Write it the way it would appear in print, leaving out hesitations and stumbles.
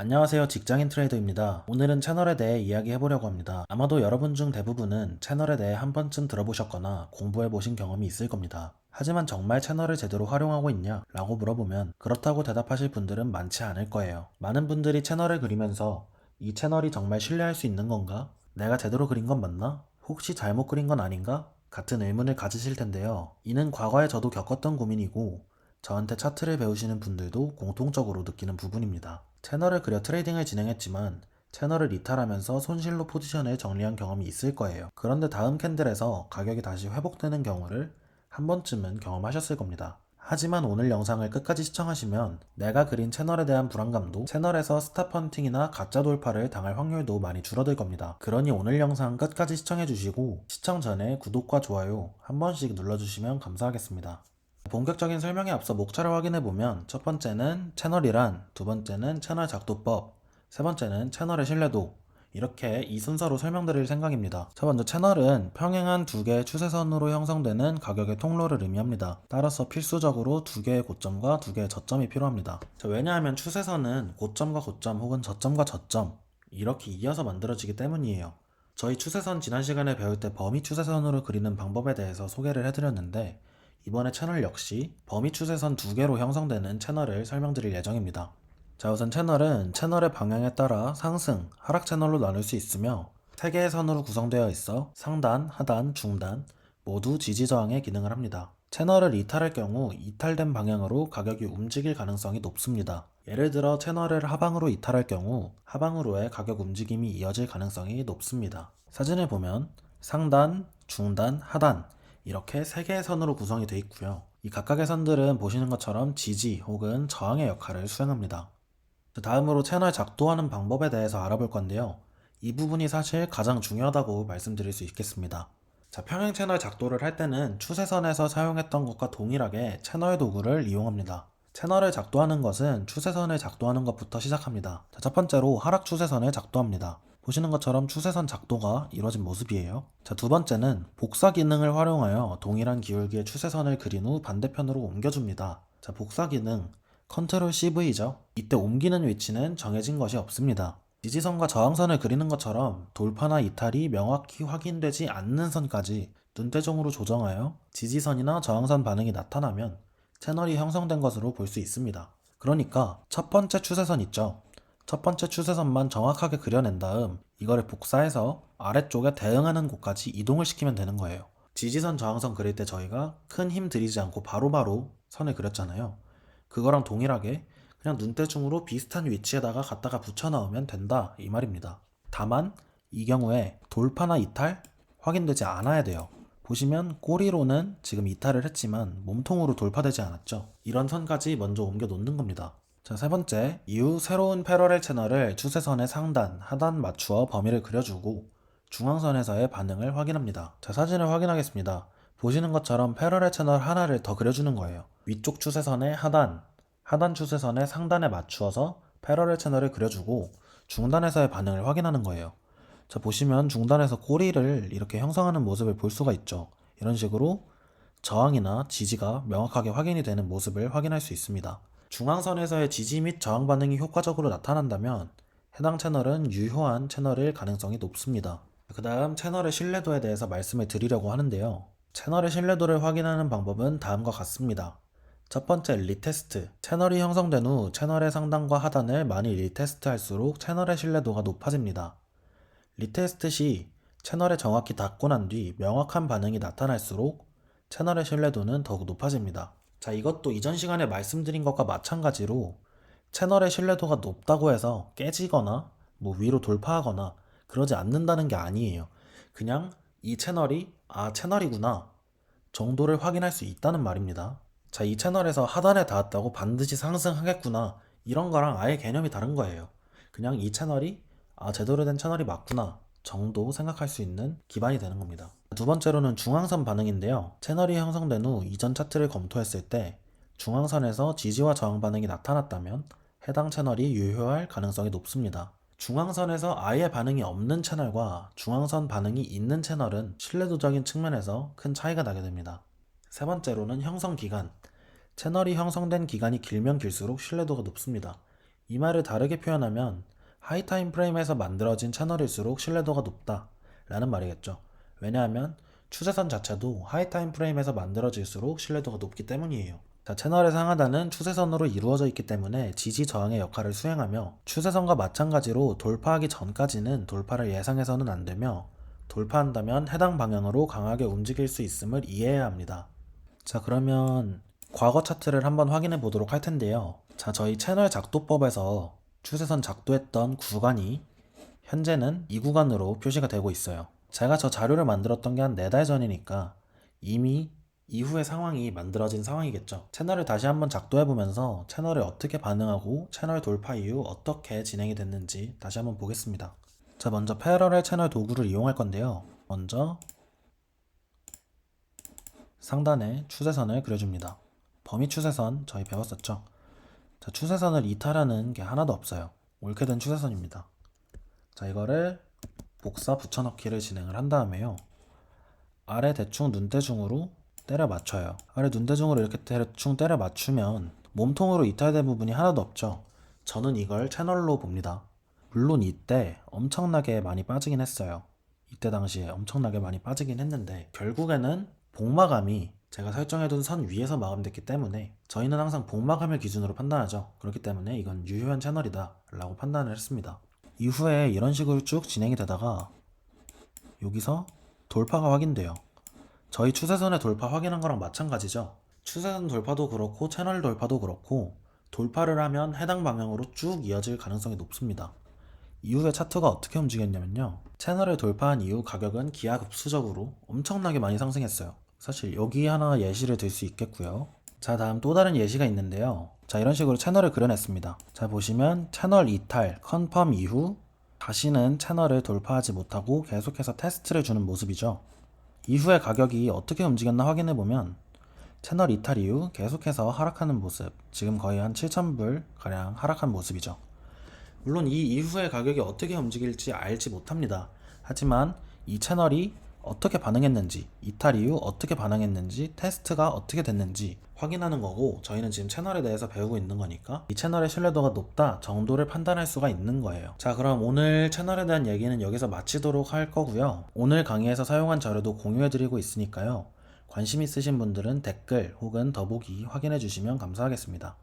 안녕하세요. 직장인 트레이더입니다. 오늘은 채널에 대해 이야기해보려고 합니다. 아마도 여러분 중 대부분은 채널에 대해 한 번쯤 들어보셨거나 공부해보신 경험이 있을 겁니다. 하지만 정말 채널을 제대로 활용하고 있냐? 라고 물어보면 그렇다고 대답하실 분들은 많지 않을 거예요. 많은 분들이 채널을 그리면서 이 채널이 정말 신뢰할 수 있는 건가? 내가 제대로 그린 건 맞나? 혹시 잘못 그린 건 아닌가? 같은 의문을 가지실 텐데요. 이는 과거에 저도 겪었던 고민이고 저한테 차트를 배우시는 분들도 공통적으로 느끼는 부분입니다. 채널을 그려 트레이딩을 진행했지만 채널을 이탈하면서 손실로 포지션을 정리한 경험이 있을 거예요. 그런데 다음 캔들에서 가격이 다시 회복되는 경우를 한 번쯤은 경험하셨을 겁니다. 하지만 오늘 영상을 끝까지 시청하시면 내가 그린 채널에 대한 불안감도 채널에서 스탑 헌팅이나 가짜 돌파를 당할 확률도 많이 줄어들 겁니다. 그러니 오늘 영상 끝까지 시청해주시고 시청 전에 구독과 좋아요 한 번씩 눌러주시면 감사하겠습니다. 본격적인 설명에 앞서 목차를 확인해보면 첫 번째는 채널이란, 두 번째는 채널 작도법, 세 번째는 채널의 신뢰도, 이렇게 이 순서로 설명드릴 생각입니다. 첫 번째 채널은 평행한 두 개의 추세선으로 형성되는 가격의 통로를 의미합니다. 따라서 필수적으로 두 개의 고점과 두 개의 저점이 필요합니다. 왜냐하면 추세선은 고점과 고점 혹은 저점과 저점 이렇게 이어서 만들어지기 때문이에요. 저희 추세선 지난 시간에 배울 때 범위 추세선으로 그리는 방법에 대해서 소개를 해드렸는데 이번에 채널 역시 범위 추세선 두 개로 형성되는 채널을 설명드릴 예정입니다. 자, 우선 채널은 채널의 방향에 따라 상승, 하락 채널로 나눌 수 있으며 세 개의 선으로 구성되어 있어 상단, 하단, 중단 모두 지지 저항의 기능을 합니다. 채널을 이탈할 경우 이탈된 방향으로 가격이 움직일 가능성이 높습니다. 예를 들어 채널을 하방으로 이탈할 경우 하방으로의 가격 움직임이 이어질 가능성이 높습니다. 사진을 보면 상단, 중단, 하단 이렇게 세 개의 선으로 구성이 되어 있고요. 이 각각의 선들은 보시는 것처럼 지지 혹은 저항의 역할을 수행합니다. 다음으로 채널 작도하는 방법에 대해서 알아볼 건데요. 이 부분이 사실 가장 중요하다고 말씀드릴 수 있겠습니다. 자, 평행 채널 작도를 할 때는 추세선에서 사용했던 것과 동일하게 채널 도구를 이용합니다. 채널을 작도하는 것은 추세선을 작도하는 것부터 시작합니다. 자, 첫 번째로 하락 추세선을 작도합니다. 보시는 것처럼 추세선 작도가 이루어진 모습이에요. 자, 두 번째는 복사 기능을 활용하여 동일한 기울기의 추세선을 그린 후 반대편으로 옮겨줍니다. 자, 복사 기능 컨트롤 CV죠. 이때 옮기는 위치는 정해진 것이 없습니다. 지지선과 저항선을 그리는 것처럼 돌파나 이탈이 명확히 확인되지 않는 선까지 눈대중으로 조정하여 지지선이나 저항선 반응이 나타나면 채널이 형성된 것으로 볼 수 있습니다. 그러니까 첫 번째 추세선 있죠. 첫 번째 추세선만 정확하게 그려낸 다음 이거를 복사해서 아래쪽에 대응하는 곳까지 이동을 시키면 되는 거예요. 지지선, 저항선 그릴 때 저희가 큰 힘 들이지 않고 바로바로 선을 그렸잖아요. 그거랑 동일하게 그냥 눈대중으로 비슷한 위치에다가 갖다가 붙여 넣으면 된다 이 말입니다. 다만 이 경우에 돌파나 이탈 확인되지 않아야 돼요. 보시면 꼬리로는 지금 이탈을 했지만 몸통으로 돌파되지 않았죠. 이런 선까지 먼저 옮겨 놓는 겁니다. 자, 세 번째, 이후 새로운 패러렐 채널을 추세선의 상단, 하단 맞추어 범위를 그려주고 중앙선에서의 반응을 확인합니다. 자, 사진을 확인하겠습니다. 보시는 것처럼 패러렐 채널 하나를 더 그려주는 거예요. 위쪽 추세선의 하단 추세선의 상단에 맞추어서 패러렐 채널을 그려주고 중단에서의 반응을 확인하는 거예요. 자, 보시면 중단에서 꼬리를 이렇게 형성하는 모습을 볼 수가 있죠. 이런 식으로 저항이나 지지가 명확하게 확인이 되는 모습을 확인할 수 있습니다. 중앙선에서의 지지 및 저항 반응이 효과적으로 나타난다면 해당 채널은 유효한 채널일 가능성이 높습니다. 그 다음 채널의 신뢰도에 대해서 말씀을 드리려고 하는데요. 채널의 신뢰도를 확인하는 방법은 다음과 같습니다. 첫 번째, 리테스트. 채널이 형성된 후 채널의 상단과 하단을 많이 리테스트 할수록 채널의 신뢰도가 높아집니다. 리테스트 시 채널에 정확히 닿고 난 뒤 명확한 반응이 나타날수록 채널의 신뢰도는 더욱 높아집니다. 자, 이것도 이전 시간에 말씀드린 것과 마찬가지로 채널의 신뢰도가 높다고 해서 깨지거나 위로 돌파하거나 그러지 않는다는 게 아니에요. 그냥 이 채널이 채널이구나 정도를 확인할 수 있다는 말입니다. 자, 이 채널에서 하단에 닿았다고 반드시 상승하겠구나 이런 거랑 아예 개념이 다른 거예요. 그냥 이 채널이 제대로 된 채널이 맞구나 정도 생각할 수 있는 기반이 되는 겁니다. 두 번째로는 중앙선 반응인데요. 채널이 형성된 후 이전 차트를 검토했을 때 중앙선에서 지지와 저항 반응이 나타났다면 해당 채널이 유효할 가능성이 높습니다. 중앙선에서 아예 반응이 없는 채널과 중앙선 반응이 있는 채널은 신뢰도적인 측면에서 큰 차이가 나게 됩니다. 세 번째로는 형성 기간. 채널이 형성된 기간이 길면 길수록 신뢰도가 높습니다. 이 말을 다르게 표현하면 하이 타임 프레임에서 만들어진 채널일수록 신뢰도가 높다 라는 말이겠죠. 왜냐하면 추세선 자체도 하이 타임 프레임에서 만들어질수록 신뢰도가 높기 때문이에요. 자, 채널의 상하단은 추세선으로 이루어져 있기 때문에 지지 저항의 역할을 수행하며 추세선과 마찬가지로 돌파하기 전까지는 돌파를 예상해서는 안 되며 돌파한다면 해당 방향으로 강하게 움직일 수 있음을 이해해야 합니다. 자, 그러면 과거 차트를 한번 확인해 보도록 할 텐데요. 자, 저희 채널 작도법에서 추세선 작도했던 구간이 현재는 이 구간으로 표시가 되고 있어요. 제가 저 자료를 만들었던 게 한 4달 전이니까 이미 이후의 상황이 만들어진 상황이겠죠. 채널을 다시 한번 작도해보면서 채널이 어떻게 반응하고 채널 돌파 이후 어떻게 진행이 됐는지 다시 한번 보겠습니다. 자, 먼저 패러렐 채널 도구를 이용할 건데요. 먼저 상단에 추세선을 그려줍니다. 범위 추세선 저희 배웠었죠. 자, 추세선을 이탈하는 게 하나도 없어요. 옳게 된 추세선입니다. 자, 이거를 복사 붙여넣기를 진행을 한 다음에요. 아래 대충 눈대중으로 때려 맞춰요. 아래 눈대중으로 이렇게 대충 때려 맞추면 몸통으로 이탈된 부분이 하나도 없죠. 저는 이걸 채널로 봅니다. 물론 이때 엄청나게 많이 빠지긴 했어요. 이때 당시에 엄청나게 많이 빠지긴 했는데 결국에는 복마감이 제가 설정해둔 선 위에서 마감됐기 때문에 저희는 항상 복마감을 기준으로 판단하죠. 그렇기 때문에 이건 유효한 채널이다 라고 판단을 했습니다. 이후에 이런 식으로 쭉 진행이 되다가 여기서 돌파가 확인돼요. 저희 추세선의 돌파 확인한 거랑 마찬가지죠. 추세선 돌파도 그렇고 채널 돌파도 그렇고 돌파를 하면 해당 방향으로 쭉 이어질 가능성이 높습니다. 이후에 차트가 어떻게 움직였냐면요. 채널을 돌파한 이후 가격은 기하급수적으로 엄청나게 많이 상승했어요. 사실 여기 하나 예시를 들 수 있겠고요. 자, 다음 또 다른 예시가 있는데요. 자, 이런 식으로 채널을 그려냈습니다. 자, 보시면 채널 이탈, 컨펌 이후 다시는 채널을 돌파하지 못하고 계속해서 테스트를 주는 모습이죠. 이후에 가격이 어떻게 움직였나 확인해보면 채널 이탈 이후 계속해서 하락하는 모습, 지금 거의 한 7,000불 가량 하락한 모습이죠. 물론 이 이후에 가격이 어떻게 움직일지 알지 못합니다. 하지만 이 채널이 어떻게 반응했는지, 이탈 이후 어떻게 반응했는지, 테스트가 어떻게 됐는지 확인하는 거고, 저희는 지금 채널에 대해서 배우고 있는 거니까 이 채널의 신뢰도가 높다 정도를 판단할 수가 있는 거예요. 자, 그럼 오늘 채널에 대한 얘기는 여기서 마치도록 할 거고요. 오늘 강의에서 사용한 자료도 공유해드리고 있으니까요. 관심 있으신 분들은 댓글 혹은 더보기 확인해 주시면 감사하겠습니다.